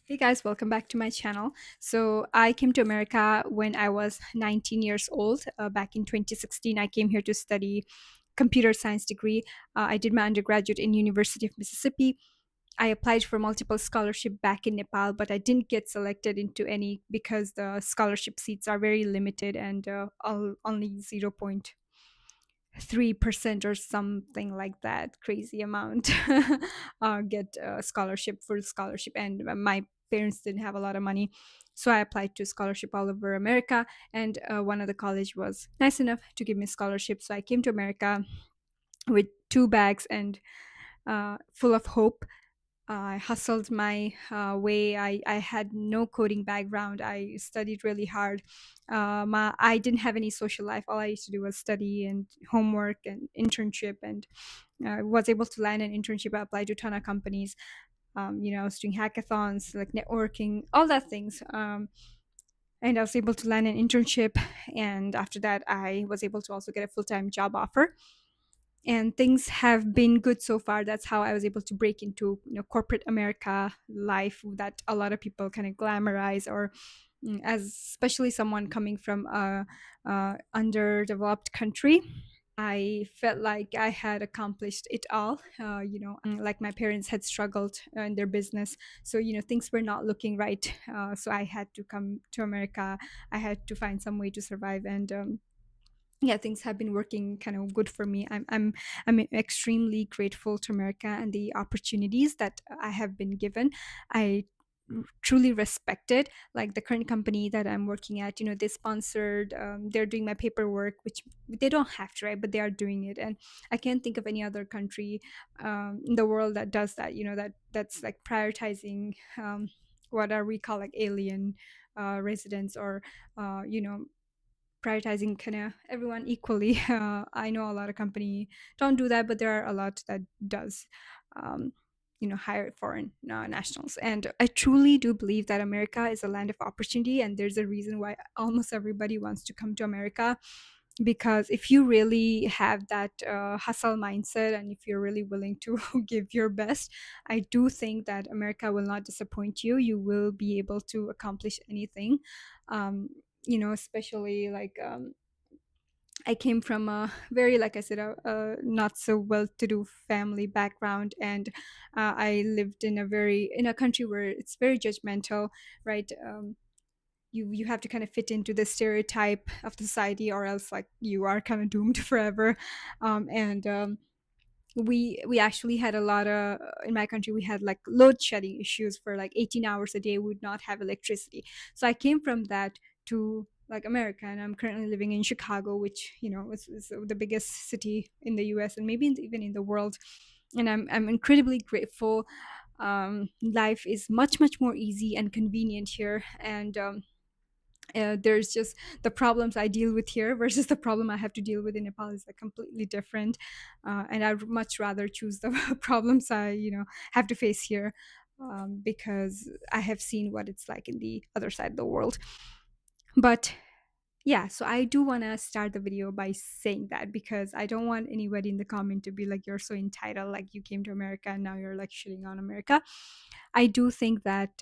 Hey guys, welcome back to my channel. So I came to America when I was 19 years old. Back in 2016, I came here to study computer science degree. I did my undergraduate in University of Mississippi. I applied for multiple scholarship back in Nepal, but I didn't get selected into any because the scholarship seats are very limited and only 0.3% or something like that crazy amount get a scholarship, full scholarship, and my parents didn't have a lot of money, so I applied to scholarship all over America, and one of the college was nice enough to give me scholarship, so I came to America with two bags and full of hope. I hustled my way. I had no coding background. I studied really hard. I didn't have any social life. All I used to do was study and homework and internship. And I was able to land an internship. I applied to a ton of companies. I was doing hackathons, like networking, all that things. And I was able to land an internship. And after that, I was able to also get a full time job offer, and things have been good so far. That's how I was able to break into corporate America life that a lot of people kind of glamorize, or as especially someone coming from a underdeveloped country. I felt like I had accomplished it all. Like my parents had struggled in their business, so things were not looking right. So I had to come to America. I had to find some way to survive, and yeah, things have been working kind of good for me. I'm extremely grateful to America and the opportunities that I have been given. I truly respect it. Like the current company that I'm working at, they sponsored, they're doing my paperwork, which they don't have to, right, but they are doing it. And I can't think of any other country in the world that does that, that's like prioritizing what are we call like alien residents, or prioritizing kind of everyone equally. I know a lot of company don't do that, but there are a lot that does. Um, hire foreign nationals, and I truly do believe that America is a land of opportunity, and there's a reason why almost everybody wants to come to America. Because if you really have that hustle mindset, and if you're really willing to give your best, I do think that America will not disappoint you. You will be able to accomplish anything. um, Especially like I came from a very, like I said, a not so well-to-do family background, and I lived in a country where it's very judgmental, right? You have to kind of fit into the stereotype of the society, or else like you are kind of doomed forever. And we actually had a lot of in my country, we had like load shedding issues for like 18 hours a day. We would not have electricity. So I came from that to like America, and I'm currently living in Chicago, which is the biggest city in the US, and maybe even in the world. And I'm incredibly grateful. Life is much more easy and convenient here, and there's just the problems I deal with here versus the problem I have to deal with in Nepal is like completely different. And I'd much rather choose the problems I have to face here, because I have seen what it's like in the other side of the world. But yeah, so I do want to start the video by saying that, because I don't want anybody in the comment to be like, you're so entitled, like you came to America and now you're like shitting on America. I do think that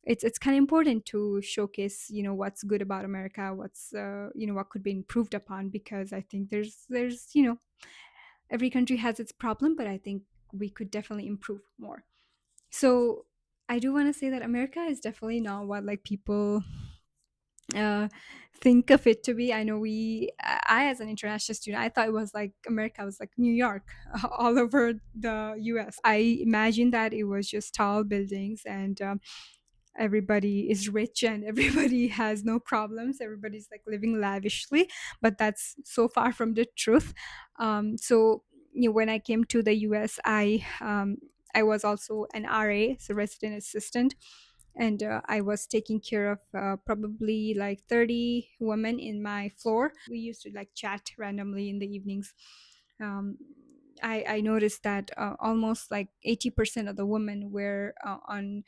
it's kind of important to showcase, what's good about America, what's what could be improved upon, because I think there's every country has its problem, but I think we could definitely improve more. So I do want to say that America is definitely not what like people uh, think of it to be. I know I, as an international student, I thought it was like America was like New York, all over the US. I imagined that it was just tall buildings, and everybody is rich and everybody has no problems. Everybody's like living lavishly, but that's so far from the truth. So when I came to the US, I was also an RA, so resident assistant, and I was taking care of probably like 30 women in my floor. We used to like chat randomly in the evenings. um, I noticed that almost like 80% of the women were on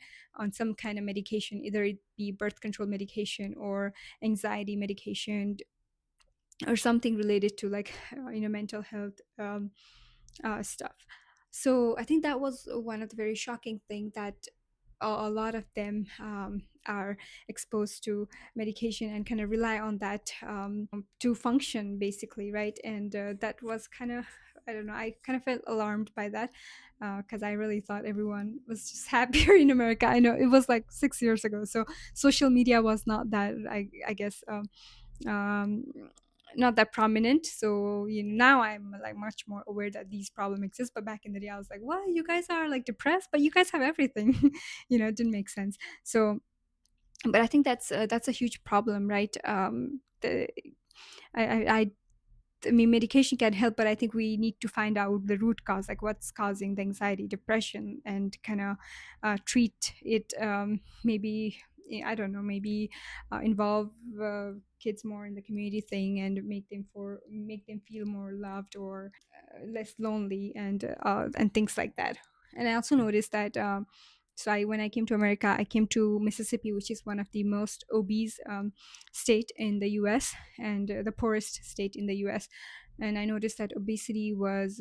some kind of medication, either it be birth control medication or anxiety medication, or something related to like mental health stuff. So I think that was one of the very shocking thing, that a lot of them are exposed to medication and kind of rely on that to function basically, right? And that was kind of, I don't know, I kind of felt alarmed by that because I really thought everyone was just happier in America. I know it was like 6 years ago, so social media was not that, I guess, um, not that prominent. So now I'm like much more aware that these problems exist. But back in the day, I was like, "Well, you guys are like depressed, but you guys have everything." It didn't make sense. So, but I think that's a huge problem, right? I I mean, medication can help, but I think we need to find out the root cause, like what's causing the anxiety, depression, and kind of treat it. Maybe, I don't know, maybe involve kids more in the community thing and make them feel more loved or less lonely, and things like that. And I also noticed that. So when I came to America, I came to Mississippi, which is one of the most obese state in the U.S. and the poorest state in the U.S. And I noticed that obesity was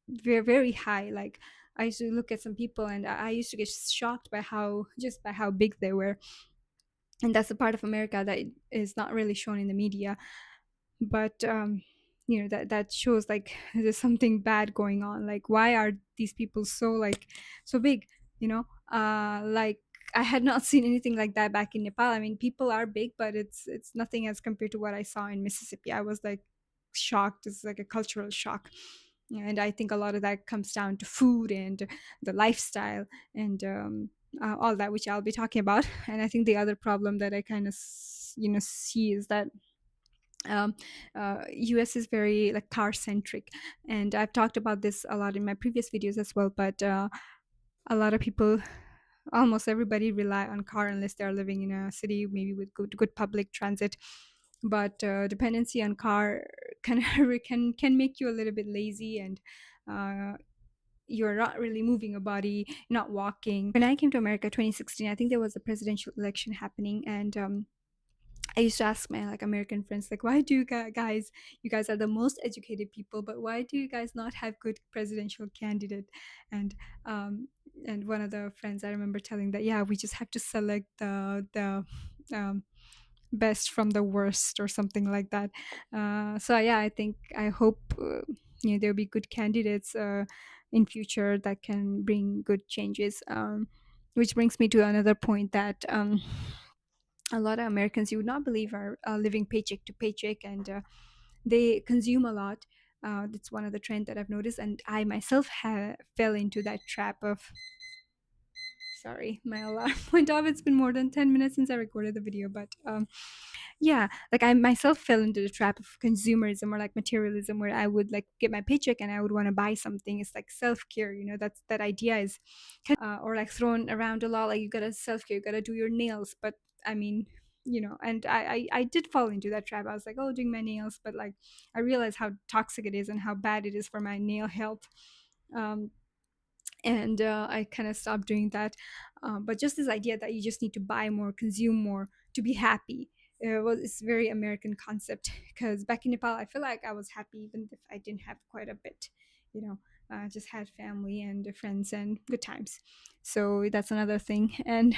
very very high. Like I used to look at some people, and I used to get shocked by how big they were. And that's a part of America that is not really shown in the media, but that shows like there's something bad going on. Like why are these people so like so big, like I had not seen anything like that back in Nepal. I mean, people are big, but it's nothing as compared to what I saw in Mississippi. I was like shocked. It's like a cultural shock. And I think a lot of that comes down to food and the lifestyle and all that, which I'll be talking about. And I think the other problem that I kind of see is that um, US is very like car centric, and I've talked about this a lot in my previous videos as well. But a lot of people, almost everybody, rely on car unless they're living in a city maybe with good public transit. But dependency on car can can make you a little bit lazy, and uh, you're not really moving a body, not walking. When I came to America 2016, I think there was a presidential election happening, and I used to ask my like American friends, like, why do you guys, you guys are the most educated people, but why do you guys not have good presidential candidate? And um, and one of the friends I remember telling that, yeah, we just have to select the best from the worst or something like that. So yeah, I hope there'll be good candidates in future that can bring good changes. Which brings me to another point that. A lot of Americans you would not believe are living paycheck to paycheck, and they consume a lot. That's one of the trends that I've noticed, and I myself fell into that trap of. Sorry, my alarm went off. It's been more than 10 minutes since I recorded the video, but yeah, like I myself fell into the trap of consumerism or like materialism, where I would like get my paycheck and I would want to buy something. It's like self care, that's that idea is or like thrown around a lot, like you gotta self care, you gotta do your nails. But I mean, and I did fall into that trap. I was like, oh, doing my nails, but like I realized how toxic it is and how bad it is for my nail health. um and I kind of stopped doing that. But just this idea that you just need to buy more, consume more to be happy, was it's very American concept. Because back in Nepal, I feel like I was happy even if I didn't have quite a bit. You know, just had family and friends and good times. So that's another thing. And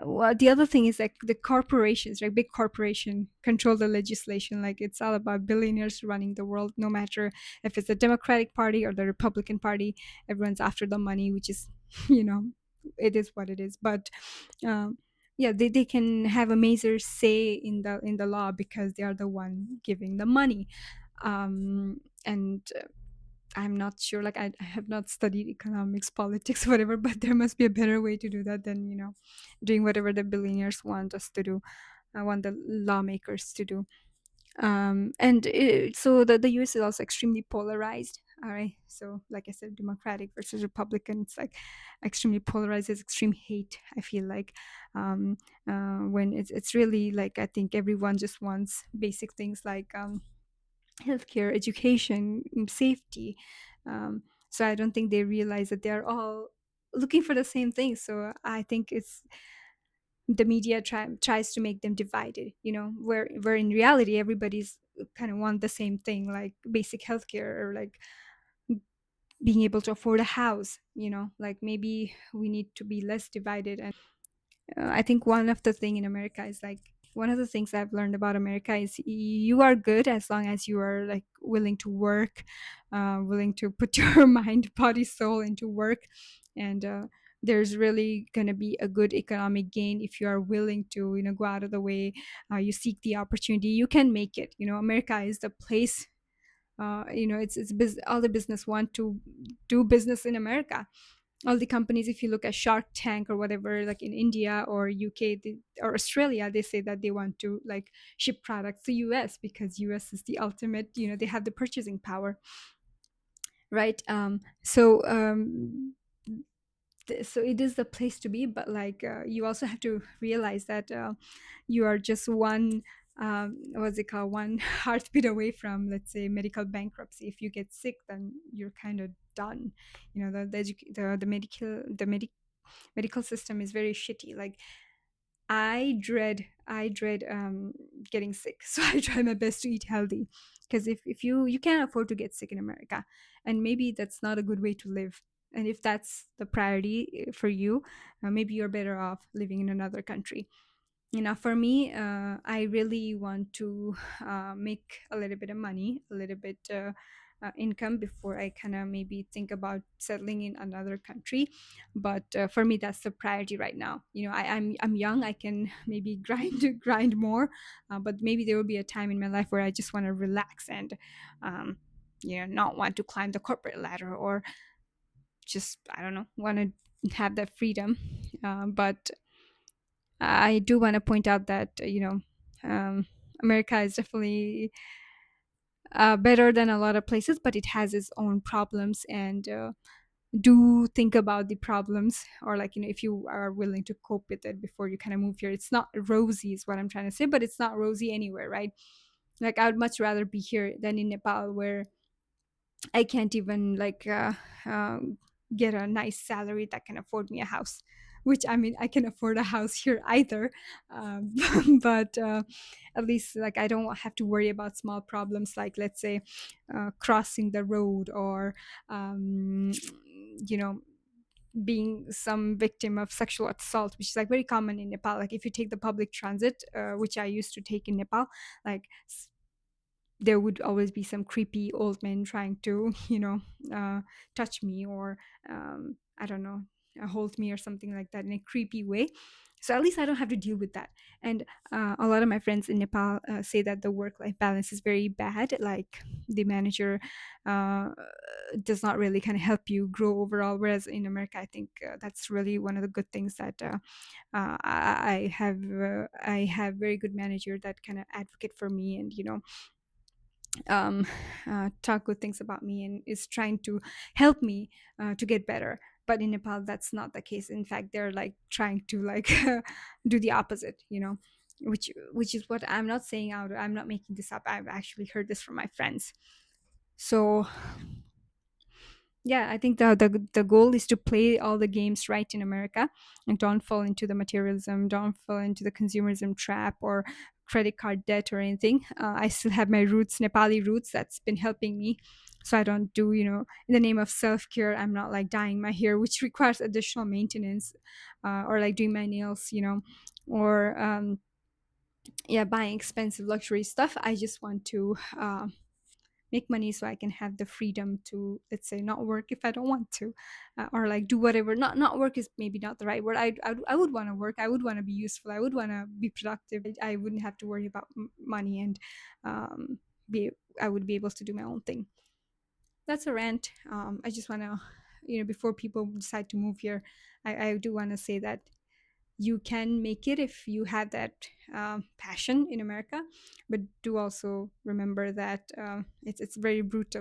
well, the other thing is like the corporations, right? Big corporation control the legislation. Like it's all about billionaires running the world, no matter if it's the Democratic Party or the Republican Party. Everyone's after the money, which is, you know, it is what it is. But yeah, they can have a major say in the law because they are the one giving the money. And I'm not sure, like I have not studied economics, politics, whatever, but there must be a better way to do that than, doing whatever the billionaires want us to do, want the lawmakers to do. So the US is also extremely polarized. All right. So like I said, Democratic versus Republican, it's like extremely polarized. It's extreme hate, I feel like. When it's really like, I think everyone just wants basic things like healthcare, education, safety. So I don't think they realize that they're all looking for the same thing. So I think it's the media tries to make them divided. Where in reality everybody's kind of want the same thing, like basic healthcare or like being able to afford a house, like maybe we need to be less divided. And I think one of the thing in America is like, one of the things I've learned about America is you are good as long as you are like willing to work, willing to put your mind, body, soul into work. And there's really going to be a good economic gain if you are willing to, go out of the way. You seek the opportunity, you can make it. America is the place. All the business want to do business in America. All the companies, if you look at Shark Tank or whatever, like in India or UK, or Australia, they say that they want to like ship products to US because US is the ultimate, they have the purchasing power, right? So it is the place to be. But like you also have to realize that you are just one, what's it called, one heartbeat away from, let's say, medical bankruptcy. If you get sick, then you're kind of done. The medical system is very shitty. Like I dread getting sick. So I try my best to eat healthy, because if you can't afford to get sick in America, and maybe that's not a good way to live. And if that's the priority for you, maybe you're better off living in another country. For me, I really want to make a little bit of money, a little bit income before I kind of maybe think about settling in another country. But for me, that's the priority right now. I'm young, I can maybe grind more, but maybe there will be a time in my life where I just want to relax and um, not want to climb the corporate ladder, or just, I don't know, want to have that freedom. But I do want to point out that America is definitely better than a lot of places, but it has its own problems. And do think about the problems, or like, if you are willing to cope with it before you kind of move here. It's not rosy, is what I'm trying to say, but it's not rosy anywhere, right? Like I would much rather be here than in Nepal, where I can't even like get a nice salary that can afford me a house. Which, I mean, I can afford a house here either, um, but at least like I don't have to worry about small problems, like, let's say, crossing the road, or um, you know being some victim of sexual assault, which is like very common in Nepal. Like if you take the public transit, which I used to take in Nepal, like there would always be some creepy old men trying to, touch me, or I don't know, hold me or something like that in a creepy way. So at least I don't have to deal with that. And a lot of my friends in Nepal say that the work-life balance is very bad. Like the manager uh, does not really kind of help you grow overall. Whereas in America, I think that's really one of the good things, that I have very good manager that kind of advocate for me, and um, talk good things about me, and is trying to help me to get better. But in Nepal, that's not the case. In fact, they're like trying to like do the opposite, which is what I'm not saying out. I'm not making this up. I've actually heard this from my friends. So yeah, I think the goal is to play all the games right in America, and don't fall into the materialism, don't fall into the consumerism trap, or credit card debt or anything. I still have my roots, Nepali roots, that's been helping me. So I don't do, in the name of self-care, I'm not like dyeing my hair, which requires additional maintenance, or like doing my nails, or yeah, buying expensive luxury stuff. I just want to make money so I can have the freedom to, let's say, not work if I don't want to, or like do whatever. Not work is maybe not the right word. I would want to work. I would want to be useful. I would want to be productive. I wouldn't have to worry about money, and um, be I would be able to do my own thing. That's a rant. I just want to, before people decide to move here, I do want to say that you can make it if you have that passion in America, but do also remember that it's very brutal.